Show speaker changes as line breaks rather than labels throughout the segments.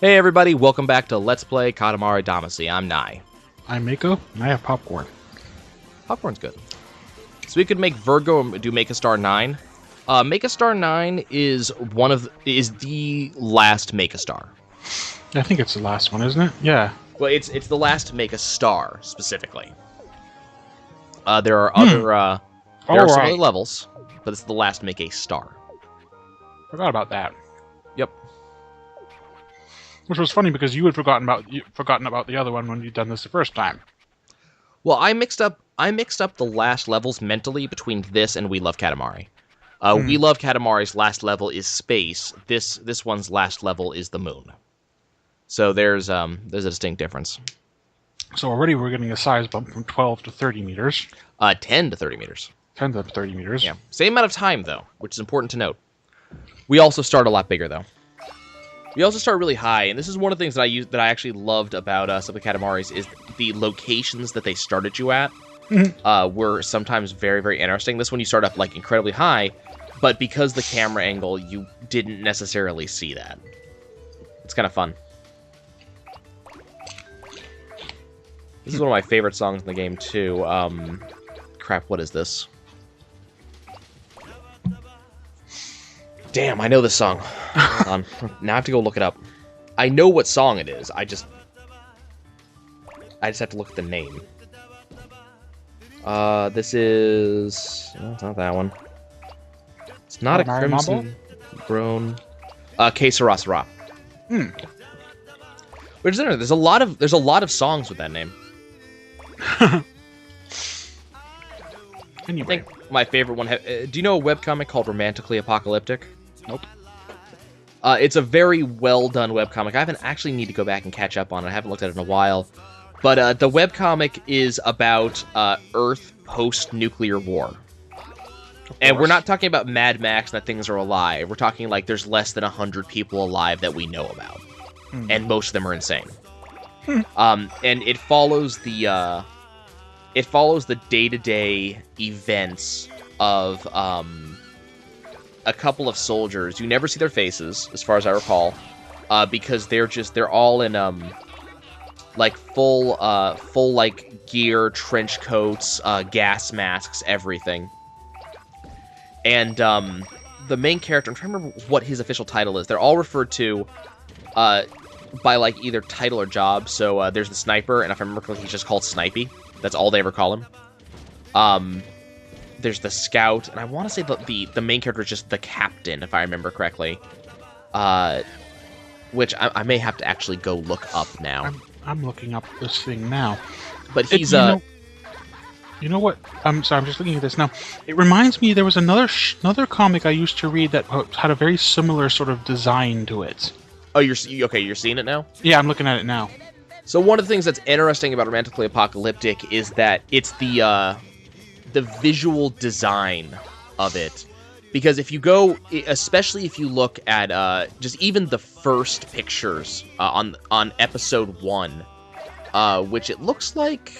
Hey everybody, welcome back to Let's Play Katamari Damacy. I'm Nai.
I'm Mako, and I have popcorn.
Popcorn's good. So we could make Virgo do Make a Star 9. Make a Star 9 is the last Make a Star.
I think it's the last one, isn't it? Yeah.
Well, it's the last Make a Star specifically. There are other some other levels, but it's the last Make a Star.
Forgot about that.
Yep.
Which was funny because you had forgotten about the other one when you'd done this the first time.
Well, I mixed up the last levels mentally between this and We Love Katamari. We Love Katamari's last level is space. This one's last level is the moon. So there's a distinct difference.
So already we're getting a size bump from 12 to 30 meters.
10 to 30 meters.
10 to 30 meters.
Yeah. Same amount of time though, which is important to note. We also start a lot bigger though. We also start really high, and this is one of the things that I actually loved about some of the Katamaris is the locations that they started you at were sometimes very, very interesting. This one you start up like incredibly high, but because the camera angle, you didn't necessarily see that. It's kind of fun. This is one of my favorite songs in the game too. Crap, what is this? Damn, I know this song. Hold on. Now I have to go look it up. I know what song it is. I just have to look at the name. This is... No, it's not that one. It's not a Crimson Throne. Que Sera Sera. Which is interesting. There's a lot of songs with that name.
Anyway.
I think my favorite one... do you know a webcomic called Romantically Apocalyptic?
Nope.
It's a very well-done webcomic. I haven't actually need to go back and catch up on it. I haven't looked at it in a while. But the webcomic is about Earth post-nuclear war. And we're not talking about Mad Max and that things are alive. We're talking like there's less than 100 people alive that we know about. And most of them are insane. And it follows the day-to-day events of a couple of soldiers. You never see their faces, as far as I recall, because they're all in like full like gear, trench coats, gas masks, everything. And the main character, I'm trying to remember what his official title is. They're all referred to by like either title or job. So there's the sniper, and if I remember correctly, he's just called Snipey. That's all they ever call him. There's the scout, and I want to say the main character is just the captain, if I remember correctly. Which I may have to actually go look up now.
I'm looking up this thing now.
But he's
you know what? I'm sorry, I'm just looking at this now. It reminds me there was another comic I used to read that had a very similar sort of design to it.
Oh, you're seeing it now?
Yeah, I'm looking at it now.
So one of the things that's interesting about Romantically Apocalyptic is that it's the visual design of it. Because if you go, especially if you look at just even the first pictures on episode 1, which it looks like...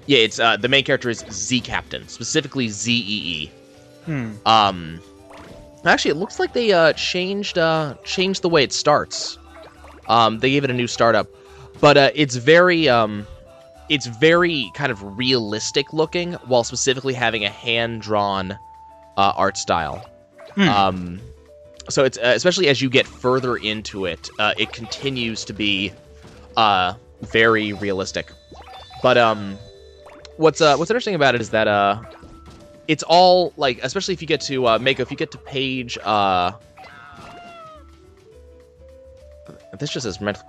Yeah, it's the main character is Z Captain, specifically ZEE. Actually, it looks like they changed the way it starts. They gave it a new startup, but it's very kind of realistic looking, while specifically having a hand-drawn art style. So it's especially as you get further into it, it continues to be very realistic. But what's interesting about it is that it's all like, especially if you get to if you get to page this just says Romantically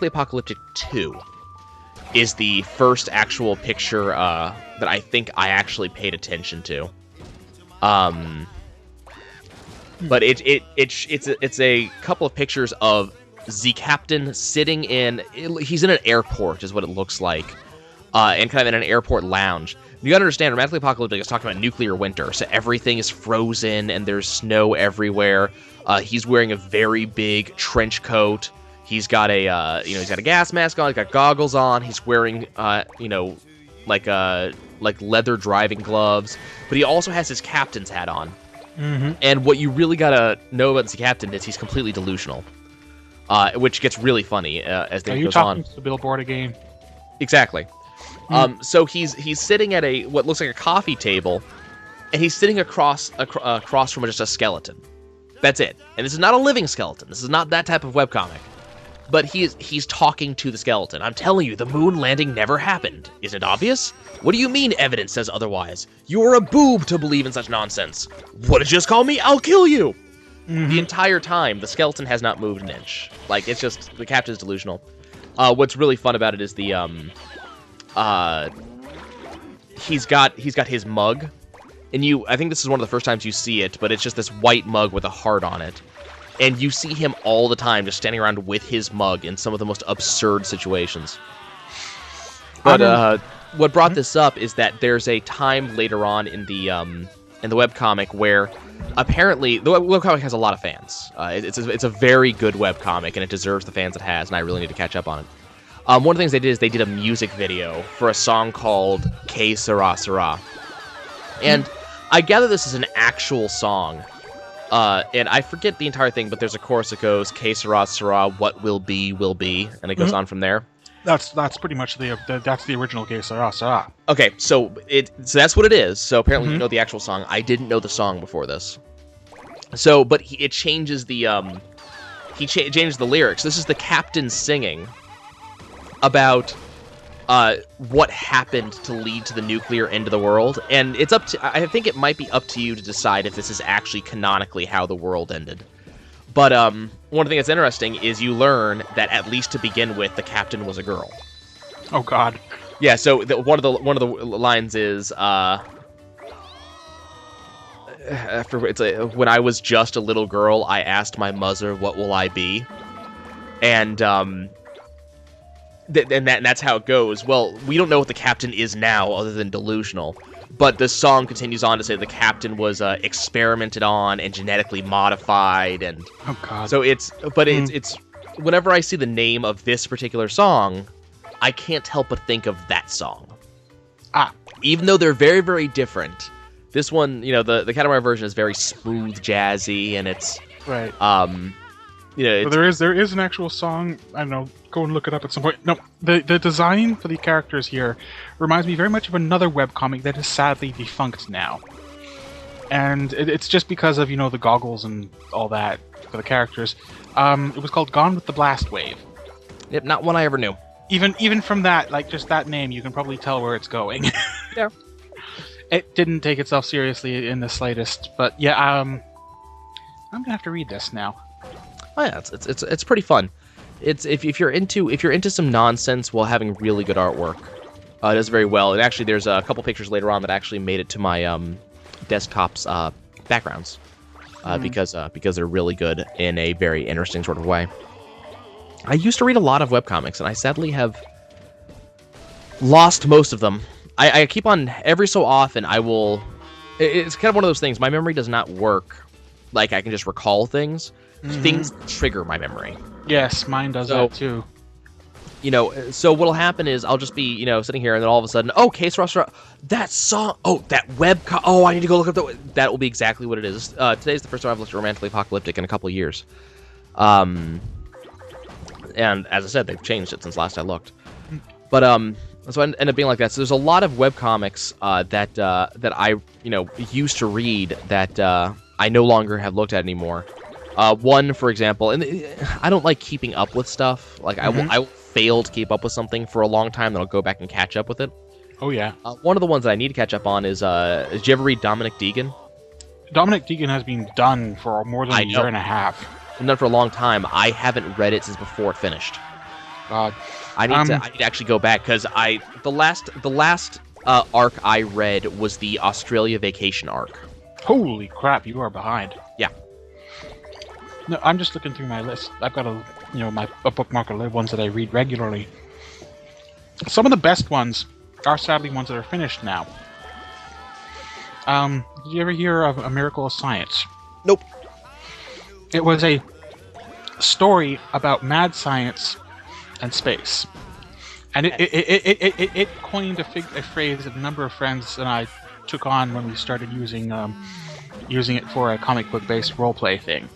Apocalyptic 2 is the first actual picture that I think I actually paid attention to. But it's a couple of pictures of Z Captain sitting he's in an airport is what it looks like, and kind of in an airport lounge. You gotta understand, Romantically Apocalyptic is talking about nuclear winter, so everything is frozen and there's snow everywhere. He's wearing a very big trench coat. He's got he's got a gas mask on. He's got goggles on. He's wearing, like leather driving gloves. But he also has his captain's hat on. And what you really gotta know about the captain is he's completely delusional, which gets really funny as they goes on.
Are you talking to the billboard again?
Exactly. So he's sitting at what looks like a coffee table, and he's sitting across from just a skeleton. That's it. And this is not a living skeleton. This is not that type of webcomic. But he's talking to the skeleton. I'm telling you, the moon landing never happened. Isn't it obvious? What do you mean evidence says otherwise? You're a boob to believe in such nonsense. What did you just call me? I'll kill you! The entire time, the skeleton has not moved an inch. Like, it's just, the captain's delusional. What's really fun about it is the, he's got his mug. And I think this is one of the first times you see it, but it's just this white mug with a heart on it. And you see him all the time just standing around with his mug in some of the most absurd situations. But what brought this up is that there's a time later on in the webcomic where apparently the webcomic has a lot of fans. It's a very good webcomic, and it deserves the fans it has, and I really need to catch up on it. One of the things they did is they did a music video for a song called Que Sera Sera. And I gather this is an actual song. And I forget the entire thing, but there's a chorus that goes, Que sera sera, what will be, and it goes on from there.
That's pretty much that's the original Que sera sera.
Okay, so that's what it is. So apparently you know the actual song. I didn't know the song before this. So, but it changes the changes the lyrics. This is the captain singing about what happened to lead to the nuclear end of the world, and it's up to, I think it might be up to you to decide if this is actually canonically how the world ended. But one thing that's interesting is you learn that at least to begin with, the captain was a girl.
Oh God.
Yeah. So one of the lines is when I was just a little girl, I asked my mother, "What will I be?" And that's how it goes. Well, we don't know what the captain is now, other than delusional. But the song continues on to say the captain was experimented on and genetically modified, and
oh God.
So it's whenever I see the name of this particular song, I can't help but think of that song. Even though they're very, very different, this one, the Katamari version is very smooth, jazzy, and it's
right.
Well,
there is an actual song. I don't know. Go and look it up at some point. No, the design for the characters here reminds me very much of another webcomic that is sadly defunct now. And it's just because of, the goggles and all that for the characters. It was called Gone with the Blast Wave.
Yep, not one I ever knew.
Even from that, like just that name, you can probably tell where it's going.
Yeah.
It didn't take itself seriously in the slightest. But yeah, I'm gonna have to read this now.
Oh yeah, it's pretty fun. It's if you're into some nonsense while having really good artwork, it does very well. And actually, there's a couple pictures later on that actually made it to my desktop's backgrounds because they're really good in a very interesting sort of way. I used to read a lot of webcomics, and I sadly have lost most of them. I keep on every so often. I will. It's kind of one of those things. My memory does not work like I can just recall things. Things trigger my memory.
Yes, mine does that too.
So what'll happen is I'll just be, sitting here, and then all of a sudden, oh, Case Restaurant, that song, that I need to go look up that will be exactly what it is. Today's the first time I've looked at Romantically Apocalyptic in a couple of years. And as I said, they've changed it since last I looked. But, so it ended up being like that. So there's a lot of webcomics that I, used to read that I no longer have looked at anymore. One, for example, and I don't like keeping up with stuff. Like, I will fail to keep up with something for a long time, then I'll go back and catch up with it.
Oh, yeah.
One of the ones that I need to catch up on is, did you ever read Dominic Deegan?
Dominic Deegan has been done for more than a year and a half.
It's been done for a long time. I haven't read it since before it finished.
God.
I need to actually go back, because the last arc I read was the Australia Vacation arc.
Holy crap, you are behind.
Yeah.
No, I'm just looking through my list. I've got a bookmark of the ones that I read regularly. Some of the best ones are sadly ones that are finished now. Did you ever hear of A Miracle of Science?
Nope.
It was a story about mad science and space. And it coined a phrase that a number of friends and I took on when we started using using it for a comic book-based roleplay thing.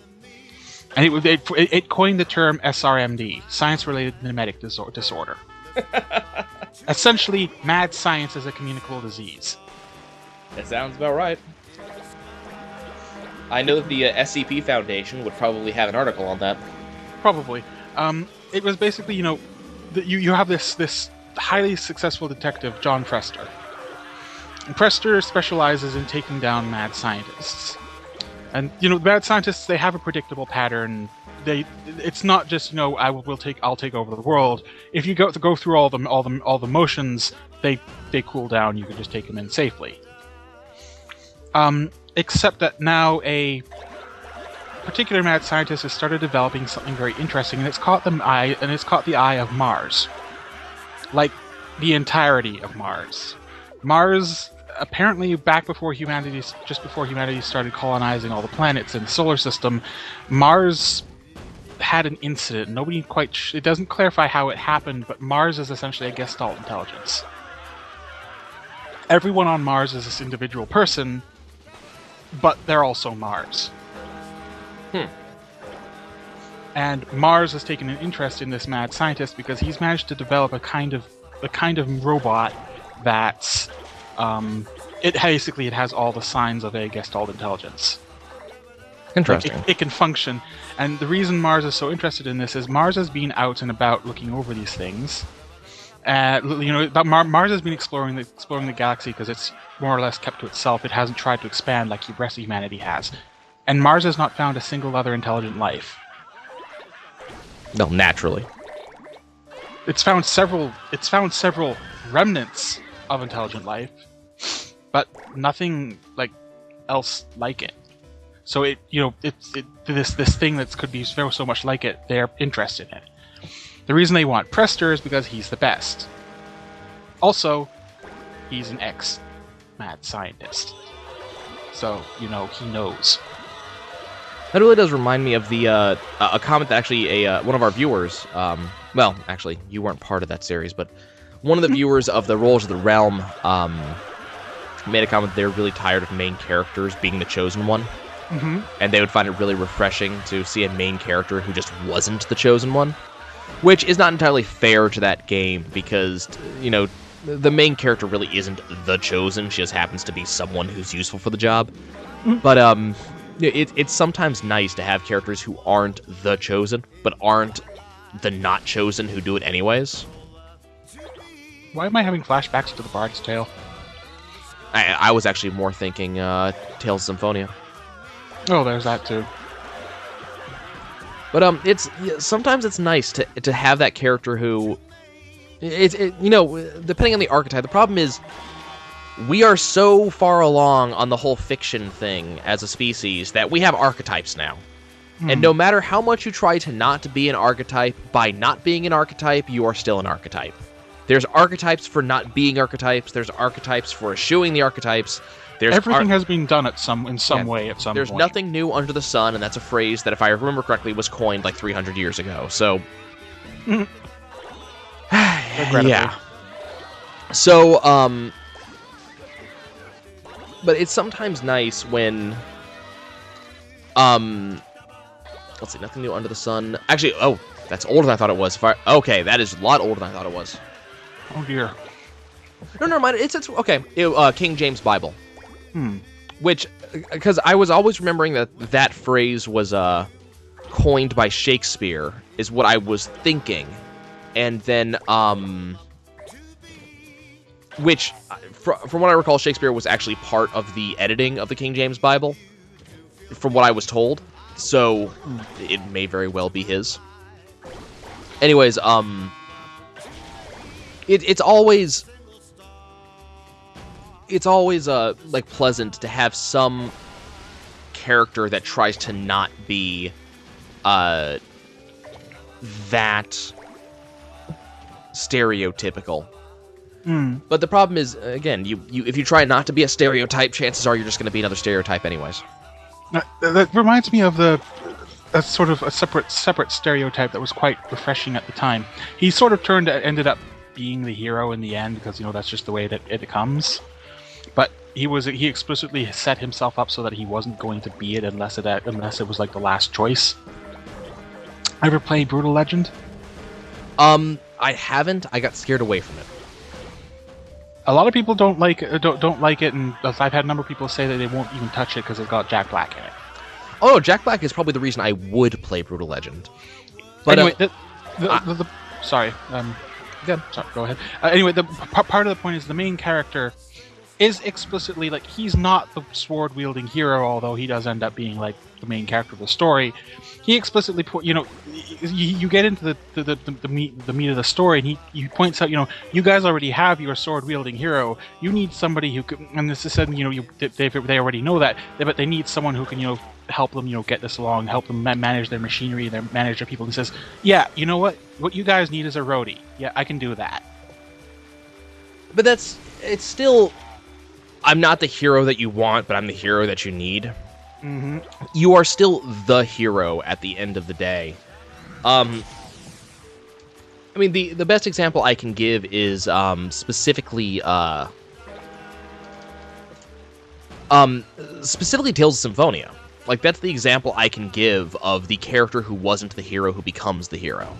And it coined the term SRMD, Science-Related Mimetic Disorder. Essentially, mad science is a communicable disease.
That sounds about right. I know that the SCP Foundation would probably have an article on that.
Probably. It was basically, you have this highly successful detective, John Prester. And Prester specializes in taking down mad scientists. And mad scientists, they have a predictable pattern. It's not just I'll take over the world. If you go through all the motions, they cool down. You can just take them in safely. Except that now a particular mad scientist has started developing something very interesting, and it's caught the eye of Mars. Like the entirety of Mars. Mars, apparently just before humanity started colonizing all the planets in the solar system, Mars had an incident. It doesn't clarify how it happened, but Mars is essentially a Gestalt intelligence. Everyone on Mars is this individual person, but they're also Mars. And Mars has taken an interest in this mad scientist because he's managed to develop a kind of robot that's it has all the signs of a Gestalt intelligence.
Interesting.
It can function, and the reason Mars is so interested in this is Mars has been out and about looking over these things. Mars has been exploring the galaxy because it's more or less kept to itself. It hasn't tried to expand like the rest of humanity has, and Mars has not found a single other intelligent life.
No, naturally.
It's found several remnants of intelligent life, but nothing else like it. So this thing that could be so much like it, they're interested in it. The reason they want Prester is because he's the best. Also, he's an ex-mad scientist. So, he knows.
That really does remind me of the a comment that actually one of our viewers, well, actually, you weren't part of that series, but one of the viewers of the Roles of the Realm made a comment that they're really tired of main characters being the chosen one.
Mm-hmm.
And they would find it really refreshing to see a main character who just wasn't the chosen one. Which is not entirely fair to that game, because, the main character really isn't the chosen. She just happens to be someone who's useful for the job.
Mm-hmm.
But, it's sometimes nice to have characters who aren't the chosen, but aren't the not chosen who do it anyways.
Why am I having flashbacks to the Bard's Tale?
I was actually more thinking Tales of Symphonia.
Oh, there's that too.
But sometimes it's nice to have that character who, depending on the archetype. The problem is we are so far along on the whole fiction thing as a species that we have archetypes now. And no matter how much you try to not be an archetype, by not being an archetype, you are still an archetype. There's archetypes for not being archetypes. There's archetypes for eschewing the archetypes.
Everything has been done in some way at some point.
There's nothing new under the sun, and that's a phrase that, if I remember correctly, was coined like 300 years ago. So, yeah. So, but it's sometimes nice when, let's see, nothing new under the sun. Actually, that's older than I thought it was. Okay, that is a lot older than I thought it was.
Oh dear.
No, never mind. It's okay. King James Bible.
Hmm.
Which, because I was always remembering that phrase was coined by Shakespeare, is what I was thinking. And then, which, from what I recall, Shakespeare was actually part of the editing of the King James Bible, from what I was told. So, it may very well be his. Anyways, it's always like pleasant to have some character that tries to not be that stereotypical. But the problem is, again, if you try not to be a stereotype, chances are you're just going to be another stereotype anyways.
That reminds me of a sort of a separate stereotype that was quite refreshing at the time. He sort of ended up being the hero in the end, because that's just the way that it comes. But he explicitly set himself up so that he wasn't going to be it unless it was like the last choice. Ever play Brutal Legend?
I haven't. I got scared away from it.
A lot of people don't like it, and I've had a number of people say that they won't even touch it because it's got Jack Black in it.
Oh no, Jack Black is probably the reason I would play Brutal Legend. But
anyway, sorry. Sorry, go ahead. Anyway, the part of the point is the main character is explicitly like he's not the sword wielding hero, although he does end up being like the main character of the story. He explicitly you get into the meat of the story, and he points out, you guys already have your sword wielding hero. You need somebody who can, and this is said, they already know that, but they need someone who can help them get this along, help them manage their machinery, manage their people. And he says, yeah, you know what you guys need is a roadie. Yeah, I can do that.
But it's still, I'm not the hero that you want, but I'm the hero that you need.
Mm-hmm.
You are still the hero at the end of the day. I mean, the best example I can give is specifically Tales of Symphonia. Like, that's the example I can give of the character who wasn't the hero who becomes the hero.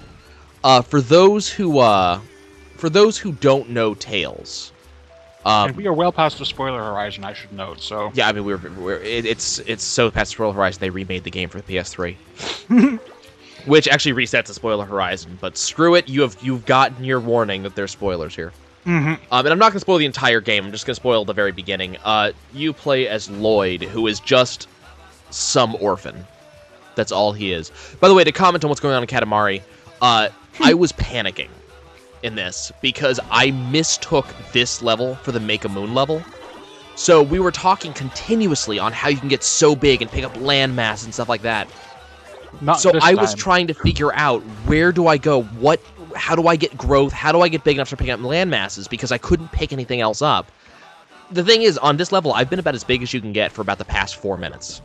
For those who don't know Tales,
and we are well past the spoiler horizon, I should note. So
yeah, I mean it's so past the spoiler horizon they remade the game for the PS3, which actually resets the spoiler horizon. But screw it, you've gotten your warning that there's spoilers here.
Mm-hmm.
And I'm not gonna spoil the entire game. I'm just gonna spoil the very beginning. You play as Lloyd, who is just some orphan. That's all he is. By the way, to comment on what's going on in Katamari, I was panicking in this because I mistook this level for the Make a Moon level. So we were talking continuously on how you can get so big and pick up landmass and stuff like that. So I was trying to figure out, where do I go? How do I get growth? How do I get big enough to pick up landmasses? Because I couldn't pick anything else up. The thing is, on this level, I've been about as big as you can get for about the past 4 minutes.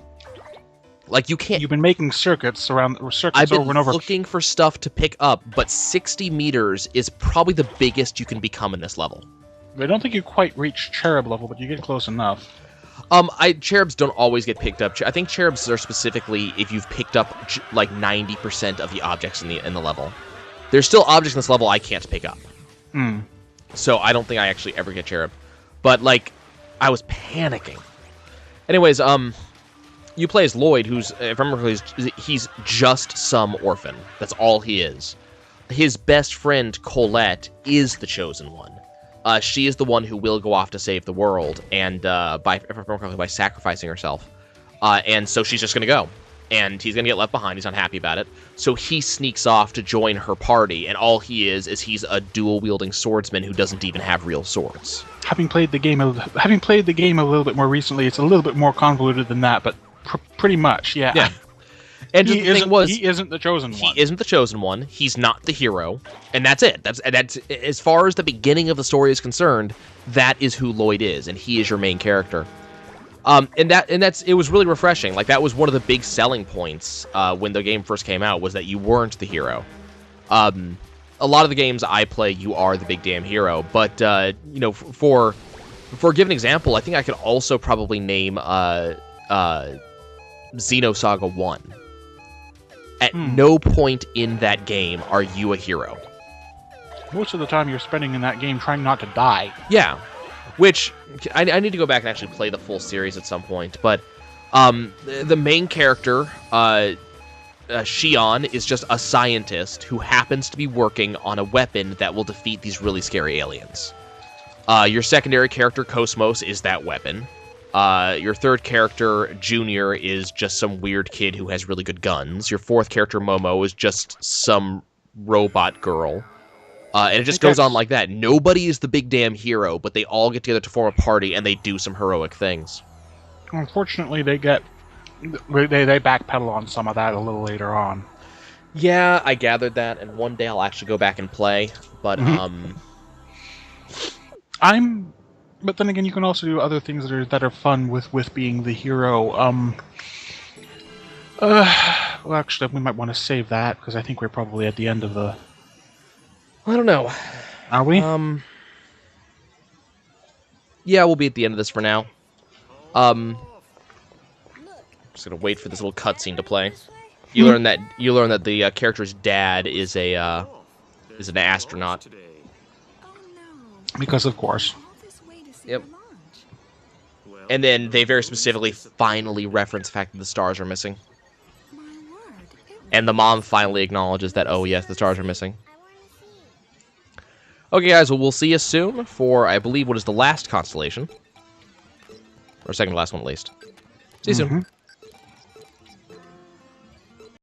Like, you can't...
You've been making circuits over and over.
I've been looking for stuff to pick up, but 60 meters is probably the biggest you can become in this level.
I don't think you quite reach cherub level, but you get close enough.
Cherubs don't always get picked up. I think cherubs are specifically if you've picked up like 90% of the objects in the level. There's still objects in this level I can't pick up. So I don't think I actually ever get cherub. But like, I was panicking. Anyways, you play as Lloyd, who's, if I remember correctly, he's just some orphan. That's all he is. His best friend, Colette, is the chosen one. She is the one who will go off to save the world, and by sacrificing herself. And so she's just going to go. And he's going to get left behind. He's unhappy about it. So he sneaks off to join her party, and all he is he's a dual-wielding swordsman who doesn't even have real swords. Having
played the game a little bit more recently, it's a little bit more convoluted than that, but pretty much, yeah.
Yeah. And
he isn't the chosen one.
He isn't the chosen one. He's not the hero, and that's it. That's as far as the beginning of the story is concerned. That is who Lloyd is, and he is your main character. It was really refreshing. Like, that was one of the big selling points when the game first came out, was that you weren't the hero. A lot of the games I play, you are the big damn hero. But for a given example, I think I could also probably name Xenosaga 1. At no point in that game are you a hero.
Most of the time you're spending in that game trying not to die.
Yeah. Which, I need to go back and actually play the full series at some point, but the main character, Shion, is just a scientist who happens to be working on a weapon that will defeat these really scary aliens. Your secondary character, Cosmos, is that weapon. Your third character, Junior, is just some weird kid who has really good guns. Your fourth character, Momo, is just some robot girl. And it just goes on like that. Nobody is the big damn hero, but they all get together to form a party, and they do some heroic things.
Unfortunately, they backpedal on some of that a little later on.
Yeah, I gathered that, and one day I'll actually go back and play, but,
But then again, you can also do other things that are fun with being the hero. Well, actually, we might want to save that, because I think we're probably at the end of the...
I don't know.
Are we?
Yeah, we'll be at the end of this for now. Just gonna wait for this little cutscene to play. You learn that the character's dad is an astronaut.
Because of course.
Yep. And then they very specifically finally reference the fact that the stars are missing. And the mom finally acknowledges that, oh yes, the stars are missing. Okay, guys, well, we'll see you soon for, I believe, what is the last constellation. Or second to last one, at least. See you soon.